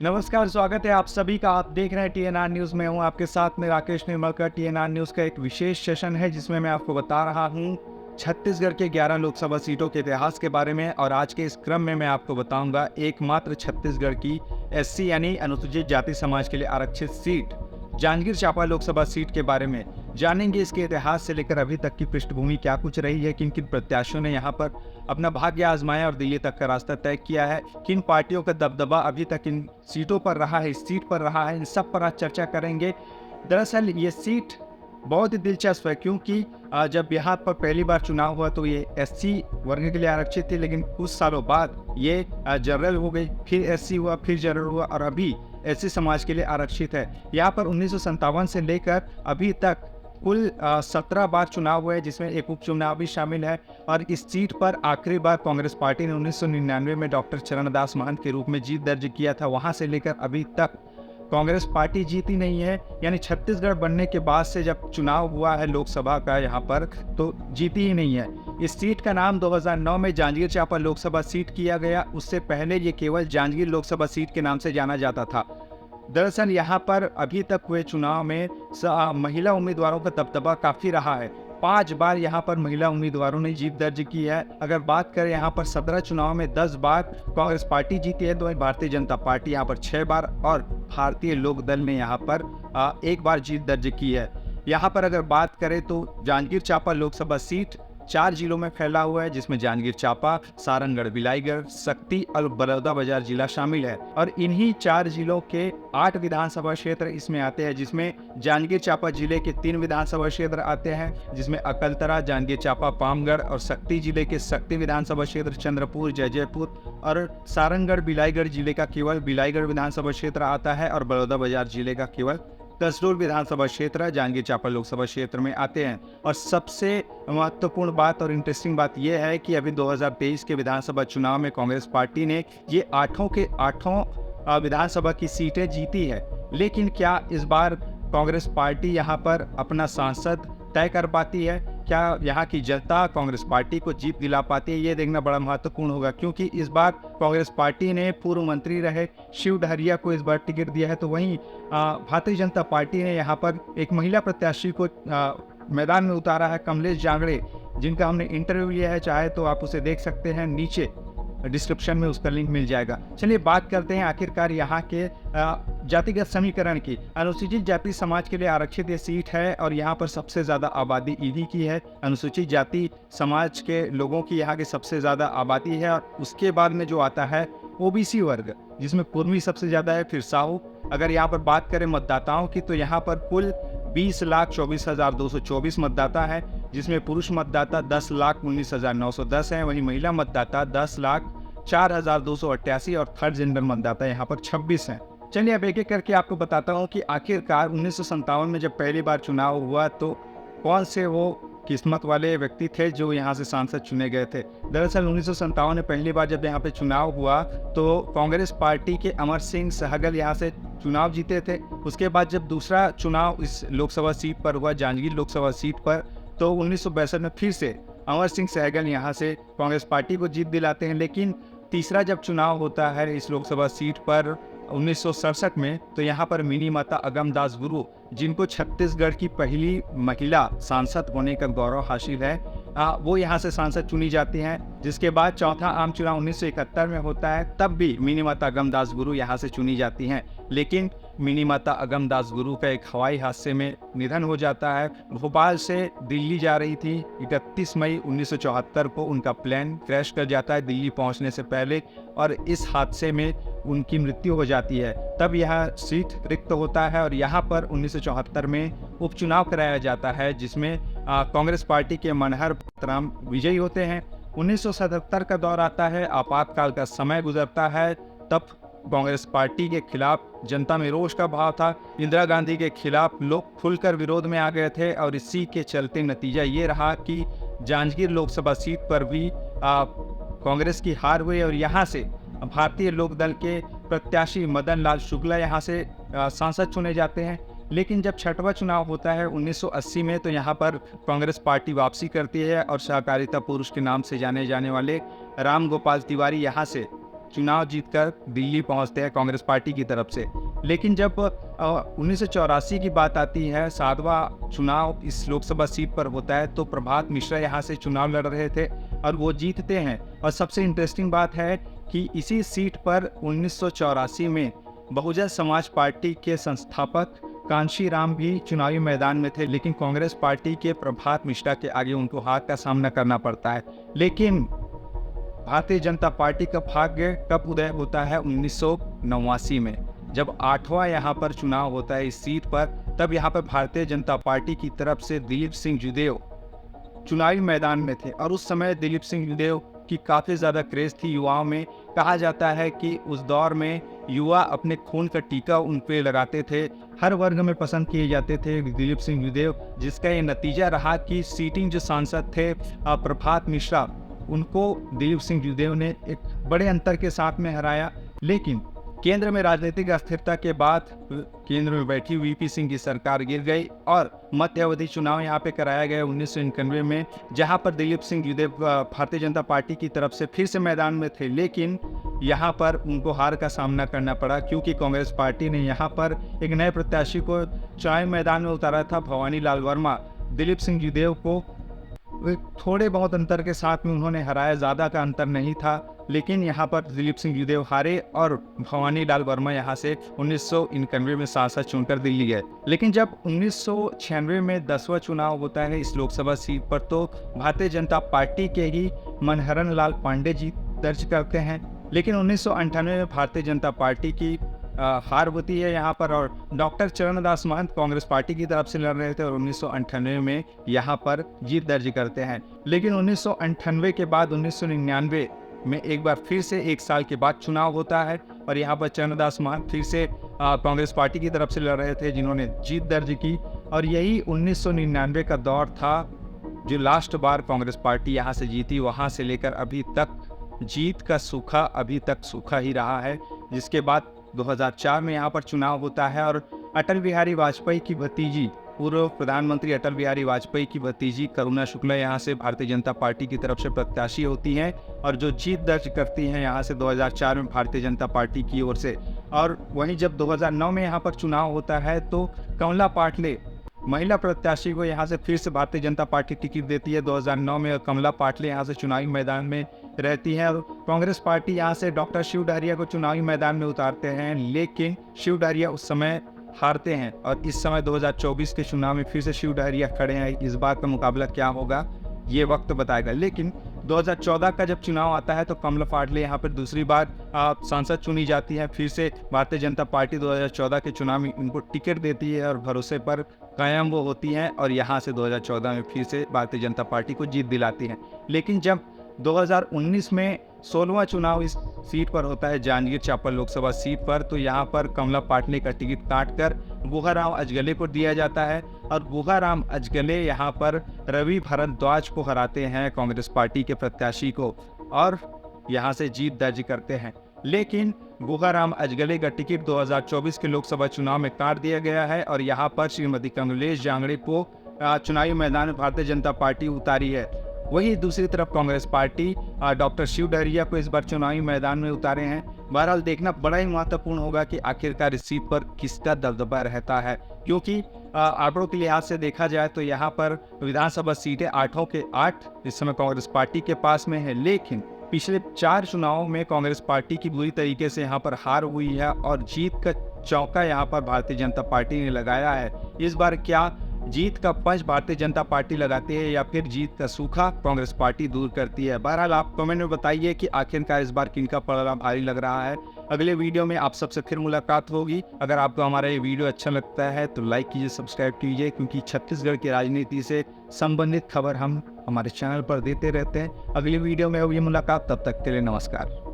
नमस्कार, स्वागत है आप सभी का। आप देख रहे हैं टीएनआर न्यूज़ में हूं आपके साथ में राकेश निर्मलकर। टीएनआर न्यूज़ का एक विशेष सेशन है जिसमें मैं आपको बता रहा हूं छत्तीसगढ़ के 11 लोकसभा सीटों के इतिहास के बारे में। और आज के इस क्रम में मैं आपको बताऊंगा एकमात्र छत्तीसगढ़ की एससी यानी अनुसूचित जाति समाज के लिए आरक्षित सीट जांजगीर चांपा लोकसभा सीट के बारे में। जानेंगे इसके इतिहास से लेकर अभी तक की पृष्ठभूमि क्या कुछ रही है, किन किन प्रत्याशियों ने यहाँ पर अपना भाग्य आजमाया और दिल्ली तक का रास्ता तय किया है, किन पार्टियों का दबदबा अभी तक इन सीटों पर रहा है, इस सीट पर रहा है, इन सब पर आज चर्चा करेंगे। दरअसल ये सीट बहुत ही दिलचस्प है क्योंकि जब यहाँ पर पहली बार चुनाव हुआ तो ये एससी वर्ग के लिए आरक्षित थी, लेकिन कुछ सालों बाद ये जनरल हो गई, फिर एससी हुआ, फिर जनरल हुआ और अभी एससी समाज के लिए आरक्षित है। यहाँ पर 1957 से लेकर अभी तक कुल 17 बार चुनाव हुए जिसमें एक उपचुनाव भी शामिल है। और इस सीट पर आखिरी बार कांग्रेस पार्टी ने 1999 में डॉक्टर चरणदास महंत के रूप में जीत दर्ज किया था। वहां से लेकर अभी तक कांग्रेस पार्टी जीती नहीं है, यानी छत्तीसगढ़ बनने के बाद से जब चुनाव हुआ है लोकसभा का यहाँ पर तो जीती ही नहीं है। इस सीट का नाम 2009 में जांजगीर चांपा लोकसभा सीट किया गया, उससे पहले ये केवल जांजगीर लोकसभा सीट के नाम से जाना जाता था। दरअसल यहाँ पर अभी तक हुए चुनाव में महिला उम्मीदवारों का दबदबा काफी रहा है। 5 बार यहाँ पर महिला उम्मीदवारों ने जीत दर्ज की है। अगर बात करें यहाँ पर 17 चुनाव में 10 बार कांग्रेस पार्टी जीती है, तो भारतीय जनता पार्टी यहाँ पर 6 बार और भारतीय लोक दल ने यहाँ पर 1 बार जीत दर्ज की है। यहाँ पर अगर बात करें तो जांजगीर चांपा लोकसभा सीट 4 जिलों में फैला हुआ है, जिसमें जांजगीर चांपा, सारंगढ़, बिलाईगढ़, शक्ति और बलौदाबाजार जिला शामिल है। और इन्हीं 4 जिलों के 8 विधानसभा क्षेत्र इसमें आते हैं, जिसमें जांजगीर चांपा जिले के 3 विधानसभा क्षेत्र आते हैं, जिसमें अकलतरा, जांजगीर चांपा, पामगढ़ और शक्ति जिले के शक्ति विधानसभा क्षेत्र, चंद्रपुर, जयजयपुर और सारंगढ़, बिलाईगढ़ जिले का केवल बिलाईगढ़ विधानसभा क्षेत्र आता है और बलौदाबाजार जिले का केवल कसडोल विधानसभा क्षेत्र जांजगीर चांपा लोकसभा क्षेत्र में आते हैं। और सबसे महत्वपूर्ण बात और इंटरेस्टिंग बात यह है कि अभी 2023 के विधानसभा चुनाव में कांग्रेस पार्टी ने ये 8 के 8 विधानसभा की सीटें जीती है। लेकिन क्या इस बार कांग्रेस पार्टी यहाँ पर अपना सांसद तय कर पाती है? क्या यहाँ की जनता कांग्रेस पार्टी को जीत दिला पाती है? ये देखना बड़ा महत्वपूर्ण होगा, क्योंकि इस बार कांग्रेस पार्टी ने पूर्व मंत्री रहे शिव डहरिया को इस बार टिकट दिया है, तो वहीं भारतीय जनता पार्टी ने यहाँ पर एक महिला प्रत्याशी को मैदान में उतारा है, कमलेश जांगड़े, जिनका हमने इंटरव्यू लिया है। चाहे तो आप उसे देख सकते हैं, नीचे डिस्क्रिप्शन में उसका लिंक मिल जाएगा। चलिए बात करते हैं आखिरकार यहाँ के जातिगत समीकरण की। अनुसूचित जाति समाज के लिए आरक्षित ये सीट है और यहाँ पर सबसे ज़्यादा आबादी इन्हीं की है। अनुसूचित जाति समाज के लोगों की यहाँ की सबसे ज़्यादा आबादी है। और उसके बाद में जो आता है ओबीसी वर्ग, जिसमें कुर्मी सबसे ज़्यादा है, फिर साहू। अगर यहाँ पर बात करें मतदाताओं की तो यहाँ पर कुल 20,24,224 मतदाता है, जिसमें पुरुष मतदाता 10,19,910 हैं, वहीं महिला मतदाता 10,04,288 और थर्ड जेंडर मतदाता यहाँ पर 26 हैं। चलिए अब एक-एक करके आपको बताता हूँ कि आखिरकार 1957 में जब पहली बार चुनाव हुआ तो कौन से वो किस्मत वाले व्यक्ति थे जो यहाँ से सांसद चुने गए थे। दरअसल 1957 में पहली बार जब यहाँ पे चुनाव हुआ तो कांग्रेस पार्टी के अमर सिंह सहगल यहाँ से चुनाव जीते थे। उसके बाद जब दूसरा चुनाव इस लोकसभा सीट पर हुआ, जांजगीर लोकसभा सीट पर, तो 1962 में फिर से अमर सिंह सहगल यहाँ से कांग्रेस पार्टी को जीत दिलाते हैं। लेकिन तीसरा जब चुनाव होता है इस लोकसभा सीट पर 1967 में, तो यहाँ पर मिनी माता अगमदास गुरु, जिनको छत्तीसगढ़ की पहली महिला सांसद होने का गौरव हासिल है, वो यहाँ से सांसद चुनी जाती हैं। जिसके बाद चौथा आम चुनाव 1971 में होता है, तब भी मिनी माता अगमदास गुरु यहाँ से चुनी जाती हैं। लेकिन मिनी माता अगमदास गुरु का एक हवाई हादसे में निधन हो जाता है। भोपाल से दिल्ली जा रही थी, 31 मई 1974 को उनका प्लेन क्रैश कर जाता है दिल्ली पहुंचने से पहले, और इस हादसे में उनकी मृत्यु हो जाती है। तब यह सीट रिक्त होता है और यहाँ पर 1974 में उपचुनाव कराया जाता है, जिसमें कांग्रेस पार्टी के मनहर राम विजयी होते हैं। 1977 का दौर आता है, आपातकाल का समय गुजरता है। तब कांग्रेस पार्टी के खिलाफ जनता में रोष का भाव था। इंदिरा गांधी के खिलाफ लोग खुलकर विरोध में आ गए थे और इसी के चलते नतीजा ये रहा कि जांजगीर लोकसभा सीट पर भी कांग्रेस की हार हुई और यहाँ से भारतीय लोक दल के प्रत्याशी मदन लाल शुक्ला यहाँ से सांसद चुने जाते हैं। लेकिन जब छठवां चुनाव होता है 1980 में, तो यहाँ पर कांग्रेस पार्टी वापसी करती है और सहकारिता पुरुष के नाम से जाने जाने वाले राम गोपाल तिवारी यहाँ से चुनाव जीतकर दिल्ली पहुंचते हैं कांग्रेस पार्टी की तरफ से। लेकिन जब 1984 की बात आती है, 7वां चुनाव इस लोकसभा सीट पर होता है, तो प्रभात मिश्रा यहाँ से चुनाव लड़ रहे थे और वो जीतते हैं। और सबसे इंटरेस्टिंग बात है कि इसी सीट पर 1984 में बहुजन समाज पार्टी के संस्थापक कांशीराम भी चुनावी मैदान में थे, लेकिन कांग्रेस पार्टी के प्रभात मिश्रा के आगे उनको हार का सामना करना पड़ता है। लेकिन भारतीय जनता पार्टी का भाग्य कब उदय होता है? 1989 में, जब 8वां यहाँ पर चुनाव होता है इस सीट पर। तब यहाँ पर भारतीय जनता पार्टी की तरफ से दिलीप सिंह जूदेव चुनावी मैदान में थे और उस समय दिलीप सिंह जूदेव की काफ़ी ज़्यादा क्रेज थी युवाओं में। कहा जाता है कि उस दौर में युवा अपने खून का टीका उन पे लगाते थे, हर वर्ग में पसंद किए जाते थे दिलीप सिंह जूदेव, जिसका ये नतीजा रहा कि सीटिंग जो सांसद थे प्रभात मिश्रा, उनको दिलीप सिंह जूदेव ने एक बड़े अंतर के साथ में हराया। लेकिन केंद्र में राजनीतिक अस्थिरता के बाद केंद्र में बैठी वीपी सिंह की सरकार गिर गई और मध्य अवधि चुनाव यहाँ पे कराया गया 1991 में, जहाँ पर दिलीप सिंह जूदेव भारतीय जनता पार्टी की तरफ से फिर से मैदान में थे। लेकिन यहाँ पर उनको हार का सामना करना पड़ा, क्योंकि कांग्रेस पार्टी ने यहाँ पर एक नए प्रत्याशी को चुनावी मैदान में उतारा था, भवानी लाल वर्मा। दिलीप सिंह जूदेव को थोड़े बहुत अंतर के साथ में उन्होंने हराया, ज़्यादा का अंतर नहीं था। लेकिन यहाँ पर दिलीप सिंह जूदेव हारे और भवानी लाल वर्मा यहाँ से 1991 में सांसद चुनकर दिल्ली गए। लेकिन जब 1996 में 10वां चुनाव होता है इस लोकसभा सीट पर, तो भारतीय जनता पार्टी के ही मनहरन लाल पांडे जी दर्ज करते हैं। लेकिन 1998 में भारतीय जनता पार्टी की हार होती है यहाँ पर, और डॉक्टर चरणदास महंत कांग्रेस पार्टी की तरफ से लड़ रहे थे और 1998 में यहाँ पर जीत दर्ज करते हैं। लेकिन 1998 के बाद 1999 में एक बार फिर से 1 साल के बाद चुनाव होता है और यहाँ पर चरणदास महंत फिर से कांग्रेस पार्टी की तरफ से लड़ रहे थे, जिन्होंने जीत दर्ज की। और यही 1999 का दौर था जो लास्ट बार कांग्रेस पार्टी यहाँ से जीती। वहाँ से लेकर अभी तक जीत का सूखा अभी तक सूखा ही रहा है। जिसके बाद 2004 में यहाँ पर चुनाव होता है और अटल बिहारी वाजपेयी की भतीजी, पूर्व प्रधानमंत्री अटल बिहारी वाजपेयी की भतीजी करुणा शुक्ला यहाँ से भारतीय जनता पार्टी की तरफ से प्रत्याशी होती हैं और जो जीत दर्ज करती हैं यहाँ से 2004 में भारतीय जनता पार्टी की ओर से। और वहीं जब 2009 में यहाँ पर चुनाव होता है तो कमला पाटले महिला प्रत्याशी को यहाँ से फिर से भारतीय जनता पार्टी टिकट देती है 2009 में, और कमला पाटले यहाँ से चुनावी मैदान में रहती हैं। और कांग्रेस पार्टी यहाँ से डॉक्टर शिव डहरिया को चुनावी मैदान में उतारते हैं, लेकिन शिव डहरिया उस समय हारते हैं और इस समय 2024 के चुनाव में फिर से शिव डहरिया खड़े हैं। इस बार का मुकाबला क्या होगा ये वक्त बताएगा। लेकिन 2014 का जब चुनाव आता है तो कमला पाटले यहाँ पर दूसरी बार सांसद चुनी जाती है। फिर से भारतीय जनता पार्टी 2014 के चुनाव में इनको टिकट देती है और भरोसे पर कायम वो होती हैं और यहाँ से 2014 में फिर से भारतीय जनता पार्टी को जीत दिलाती हैं। लेकिन जब 2019 में 16वां चुनाव इस सीट पर होता है, जांजगीर चांपा लोकसभा सीट पर, तो यहाँ पर कमला पाटले का टिकट काटकर गुहाराम अजगले को दिया जाता है और गुहाराम अजगले यहाँ पर रवि भारद्वाज को हराते हैं, कांग्रेस पार्टी के प्रत्याशी को, और यहाँ से जीत दर्ज करते हैं। लेकिन गुहाराम अजगले का टिकट 2024 के लोकसभा चुनाव में काट दिया गया है और यहाँ पर श्रीमती कमलेश जांगड़े को चुनावी मैदान में भारतीय जनता पार्टी उतारी है। वहीं दूसरी तरफ कांग्रेस पार्टी डॉक्टर शिव डहरिया को इस बार चुनावी मैदान में उतारे हैं। बहरहाल देखना बड़ा ही महत्वपूर्ण होगा कि आखिरकार इस सीट पर किसका दबदबा रहता है, क्योंकि आंकड़ों के लिहाज से देखा जाए तो यहाँ पर विधानसभा सीटें 8 के 8 इस समय कांग्रेस पार्टी के पास में है। लेकिन पिछले 4 चुनावों में कांग्रेस पार्टी की बुरी तरीके से यहाँ पर हार हुई है और जीत का चौका यहाँ पर भारतीय जनता पार्टी ने लगाया है। इस बार क्या जीत का पंच भारतीय जनता पार्टी लगाती है या फिर जीत का सूखा कांग्रेस पार्टी दूर करती है? बहरहाल आप कमेंट में बताइए कि आखिरकार इस बार किनका पलड़ा भारी लग रहा है। अगले वीडियो में आप सबसे फिर मुलाकात होगी। अगर आपको हमारा ये वीडियो अच्छा लगता है तो लाइक कीजिए, सब्सक्राइब कीजिए, क्योंकि छत्तीसगढ़ की राजनीति से संबंधित खबर हम हमारे चैनल पर देते रहते हैं। अगली वीडियो में होगी मुलाकात, तब तक के लिए नमस्कार।